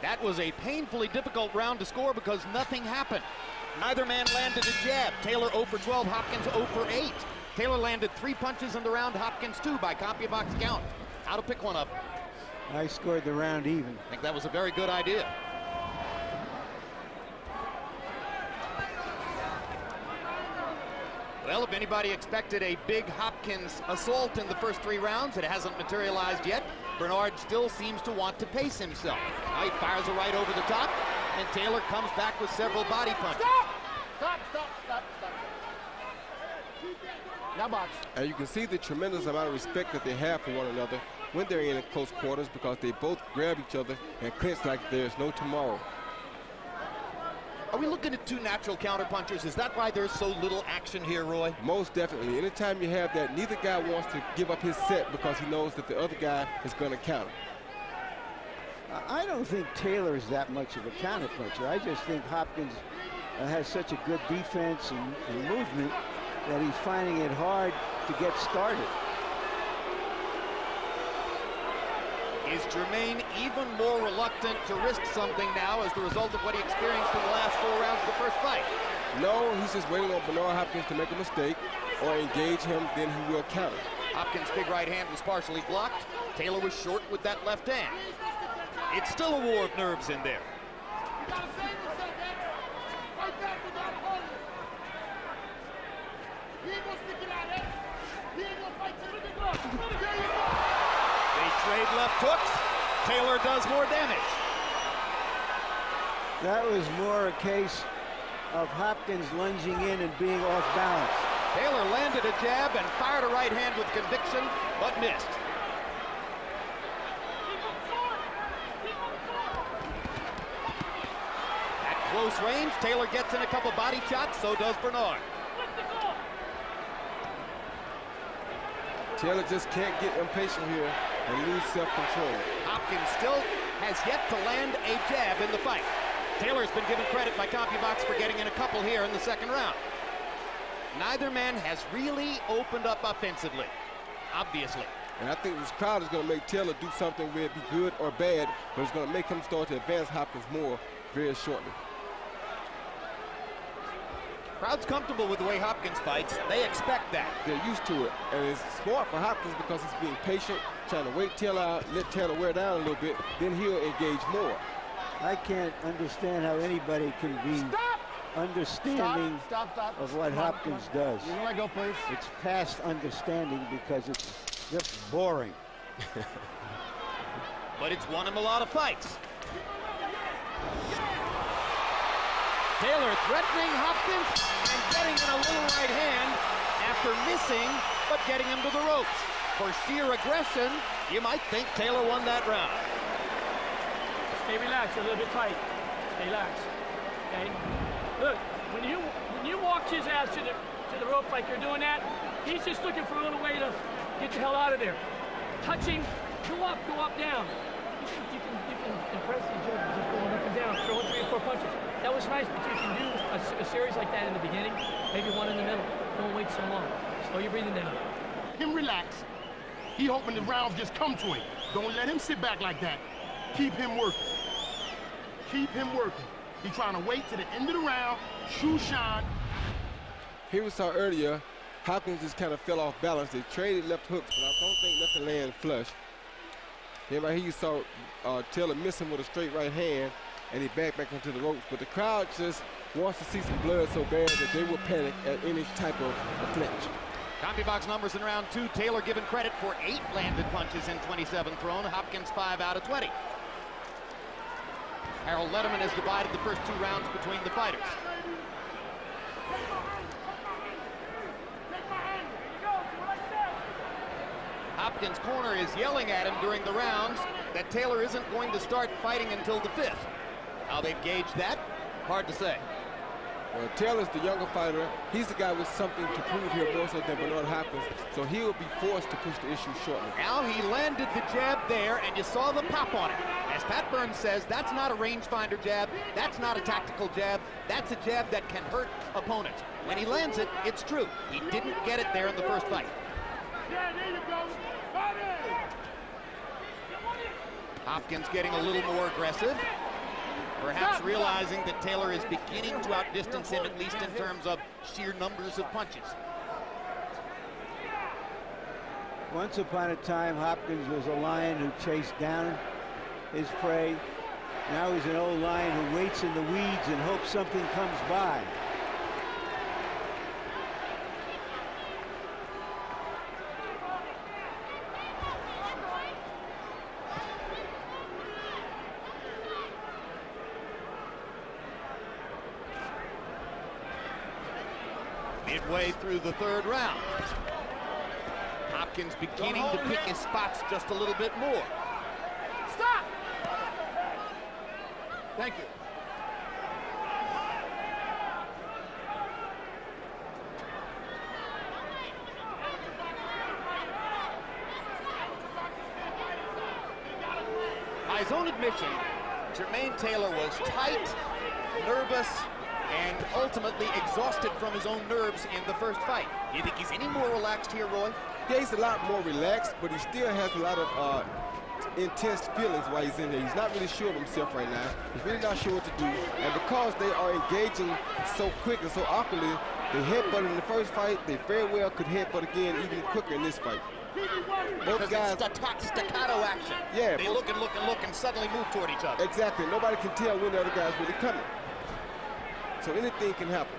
That was a painfully difficult round to score because nothing happened. Neither man landed a jab. Taylor 0 for 12, Hopkins 0 for 8. Taylor landed 3 punches in the round, Hopkins 2 by CompuBox count. How to pick one up? I scored the round even. I think that was a very good idea. Well, if anybody expected a big Hopkins assault in the first 3 rounds, it hasn't materialized yet. Bernard still seems to want to pace himself. Now he fires a right over the top, and Taylor comes back with several body punches. Stop! Now box. And you can see the tremendous amount of respect that they have for one another when they're in close quarters, because they both grab each other and clinch like there's no tomorrow. Are we looking at 2 natural counterpunchers? Is that why there's so little action here, Roy? Most definitely. Anytime you have that, neither guy wants to give up his set because he knows that the other guy is going to counter. I don't think Taylor is that much of a counterpuncher. I just think Hopkins has such a good defense and movement that he's finding it hard to get started. Is Germain even more reluctant to risk something now as the result of what he experienced in the last 4 rounds of the first fight? No, he's just waiting on Bernard Hopkins to make a mistake or engage him, then he will counter. Hopkins' big right hand was partially blocked. Taylor was short with that left hand. It's still a war of nerves in there. They trade left hooks. Taylor does more damage. That was more a case of Hopkins lunging in and being off balance. Taylor landed a jab and fired a right hand with conviction, but missed. At close range, Taylor gets in a couple body shots, so does Bernard. Taylor just can't get impatient here and lose self-control. Hopkins still has yet to land a jab in the fight. Taylor's been given credit by CompuBox for getting in a couple here in the second round. Neither man has really opened up offensively, obviously. And I think this crowd is going to make Taylor do something, whether it be good or bad, but it's going to make him start to advance Hopkins more very shortly. Crowd's comfortable with the way Hopkins fights. They expect that. They're used to it. And it's smart for Hopkins because he's being patient, trying to wait Taylor out, let Taylor wear down a little bit, then he'll engage more. I can't understand how anybody can be understanding of what Hopkins does. You know, let go, please. It's past understanding because it's just boring. But it's won him a lot of fights. Taylor threatening Hopkins and getting in a little right hand after missing, but getting him to the ropes. For sheer aggression, you might think Taylor won that round. Stay relaxed, you're a little bit tight. Stay relaxed, okay? Look, when you walk his ass to the rope like you're doing that, he's just looking for a little way to get the hell out of there. Touching, go up, down. You can impress the judge just going up and down, throwing 3 or 4 punches. That was nice, but you can do a series like that in the beginning, maybe one in the middle. Don't wait so long. Slow your breathing down. Him relax. He hoping the rounds just come to him. Don't let him sit back like that. Keep him working. Keep him working. He's trying to wait to the end of the round, shoe shine. Here we saw earlier, Hopkins just kind of fell off balance. They traded left hooks, but I don't think nothing landed flush. Then right here you saw Taylor miss him with a straight right hand, and he backed back into the ropes. But the crowd just wants to see some blood so bad that they will panic at any type of flinch. CompuBox numbers in round 2. Taylor given credit for 8 landed punches in 27 thrown. Hopkins 5 out of 20. Harold Lederman has divided the first 2 rounds between the fighters. Hopkins' corner is yelling at him during the rounds that Taylor isn't going to start fighting until the 5th. How they've gauged that, hard to say. Well, Taylor's the younger fighter. He's the guy with something to prove here more so than Bernard Hopkins, so he'll be forced to push the issue shortly. Now he landed the jab there, and you saw the pop on it. As Pat Burns says, that's not a rangefinder jab, that's not a tactical jab, that's a jab that can hurt opponents. When he lands it, it's true. He didn't get it there in the first fight. Yeah, there you go. Hopkins getting a little more aggressive. Perhaps realizing that Taylor is beginning to outdistance him, at least in terms of sheer numbers of punches. Once upon a time, Hopkins was a lion who chased down his prey. Now he's an old lion who waits in the weeds and hopes something comes by. Midway through the third round. Hopkins beginning to pick his spots just a little bit more. Stop! Thank you. By his own admission, Jermaine Taylor was tight, nervous, and ultimately exhausted from his own nerves in the first fight. Do you think he's any more relaxed here, Roy? Yeah, he's a lot more relaxed, but he still has a lot of intense feelings while he's in there. He's not really sure of himself right now. He's really not sure what to do. And because they are engaging so quick and so awkwardly, they headbutted in the first fight. They very well could headbutt again even quicker in this fight. Both guys, it's staccato action. Yeah. They look and look and look and suddenly move toward each other. Exactly. Nobody can tell when the other guy's really coming. So anything can happen.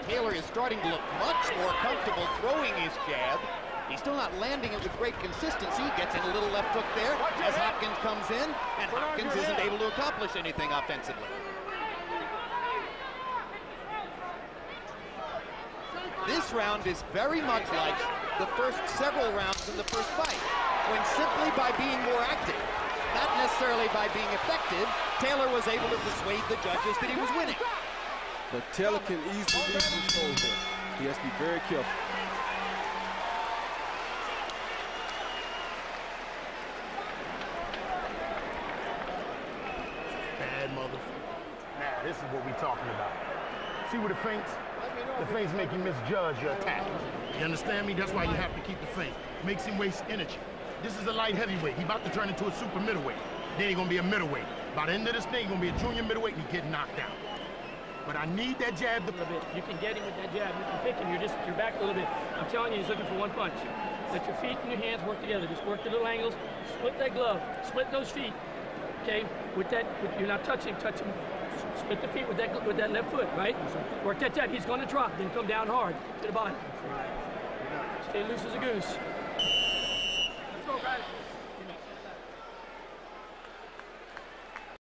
Taylor is starting to look much more comfortable throwing his jab. He's still not landing it with great consistency. Gets in a little left hook there as Hopkins comes in, and Hopkins isn't able to accomplish anything offensively. This round is very much like the first several rounds in the first fight, when simply by being more active, not necessarily by being effective, Taylor was able to persuade the judges that he was winning. But Taylor can easily lose control here. He has to be very careful. Bad motherfucker. Now, this is what we're talking about. See what the feints? The feints make you misjudge your attack. You understand me? That's why you have to keep the feint. Makes him waste energy. This is a light heavyweight. He about to turn into a super middleweight. Then he's gonna be a middleweight. By the end of this thing, he's gonna be a junior middleweight and he get knocked out. But I need that jab to... You can get him with that jab. You can pick him. You're back a little bit. I'm telling you, he's looking for one punch. Let your feet and your hands work together. Just work the little angles. Split that glove. Split those feet. Okay? You're not touching. Touch him. Split the feet with that left foot, right? Work that jab. He's going to drop. Then come down hard to the body. Stay loose as a goose.